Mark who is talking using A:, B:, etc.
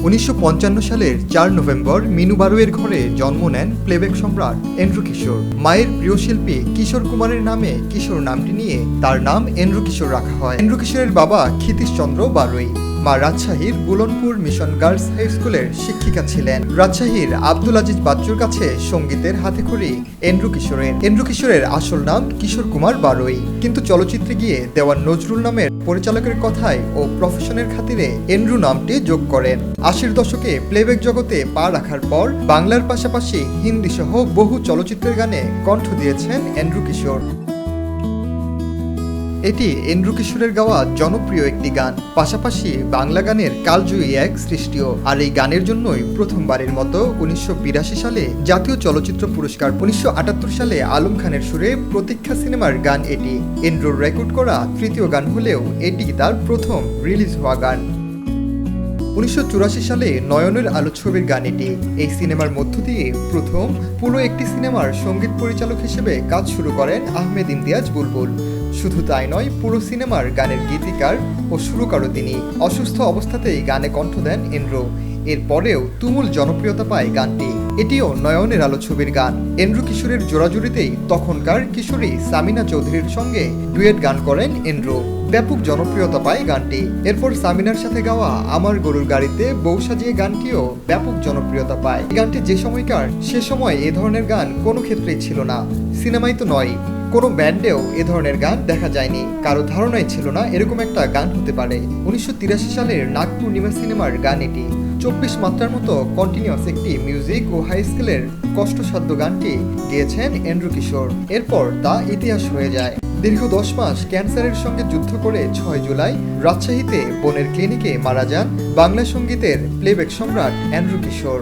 A: 1955 সালের 4 নভেম্বর মিনু বারোয়ের ঘরে জন্ম নেন প্লেব্যাক সম্রাট এন্ড্রু কিশোর। মায়ের প্রিয় শিল্পী কিশোর কুমারের নামে কিশোর নামটি নিয়ে তার নাম এন্ড্রু কিশোর রাখা হয়। এন্ড্রু কিশোরের বাবা ক্ষিতীশ চন্দ্র বারোই, মা রাজশাহীর বুলনপুর মিশন গার্লস হাই স্কুলের শিক্ষিকা ছিলেন। রাজশাহীর আব্দুল আজিজ বাচ্চুর কাছে সঙ্গীতের হাতেখড়ি এন্ড্রু কিশোরের আসল নাম কিশোর কুমার বারোই, কিন্তু চলচ্চিত্রে গিয়ে দেওয়ান নজরুল নামের পরিচালকের কথায় ও প্রফেশনের খাতিরে এন্ড্রু নামটি যোগ করেন। 80-র দশকে প্লেব্যাক জগতে পা রাখার পর বাংলার পাশাপাশি হিন্দি সহ বহু চলচ্চিত্রের গানে কণ্ঠ দিয়েছেন এন্ড্রু কিশোর। এটি এন্ড্রু কিশোরের গাওয়া জনপ্রিয় একটি গান, পাশাপাশি বাংলা গানের কালজয়ী এক সৃষ্টিও। আর এই গানের জন্যই প্রথমবারের মতো 1982 সালে জাতীয় চলচ্চিত্র পুরস্কার, 1978 সালে আলম খানের সুরে প্রতীক্ষা সিনেমার গান এটি। এন্ড্রুর রেকর্ড করা তৃতীয় গান হলেও এটি তার প্রথম রিলিজ হওয়া গান। 1984 সালে নয়নের আলো ছবির গান এটি। এই সিনেমার মধ্য দিয়ে প্রথম পুরো একটি সিনেমার সঙ্গীত পরিচালক হিসেবে কাজ শুরু করেন আহমেদ ইমতিয়াজ বুলবুল। শুধু তাই নয়, পুরো সিনেমার গানের গীতিকার ও সুরকারও তিনি। অসুস্থ অবস্থাতেই গানে কণ্ঠ দেন এন্ড্রু। এরপরেও তুমুল জনপ্রিয়তা পায় গানটি। এটিও নয়নের আলো ছবির গান। এন্ড্রু কিশোরের জোড়াজুড়িতেই তখনকার কিশোরী সামিনা চৌধুরীর সঙ্গে ডুয়েট গান করেন এন্ড্রু। ব্যাপক জনপ্রিয়তা পায় গানটি। এরপর সামিনার সাথে গাওয়া আমার গরুর গাড়িতে বউ সাজিয়ে গানটিও ব্যাপক জনপ্রিয়তা পায়। গানটি যে সময়কার, সে সময় এ ধরনের গান কোনো ক্ষেত্রেই ছিল না। সিনেমায় তো নয়, কোনো ব্যান্ডেও এ ধরনের গান দেখা যায়নি। কারো ধারণাই ছিল না এরকম একটা গান হতে পারে। 1983 সালের নাগ পূর্ণিমা সিনেমার গান এটি। 24 মাত্রার মতো কন্টিনিউয়াস একটি মিউজিক ও হাই স্কেলের কষ্টসাধ্য গানটি গেয়েছেন এন্ড্রু কিশোর। এরপর তা ইতিহাস হয়ে যায়। দীর্ঘ 10 মাস ক্যান্সারের সঙ্গে যুদ্ধ করে 6 জুলাই রাজশাহীতে বোনের ক্লিনিকে মারা যান বাংলা সঙ্গীতের প্লেব্যাক সম্রাট এন্ড্রু কিশোর।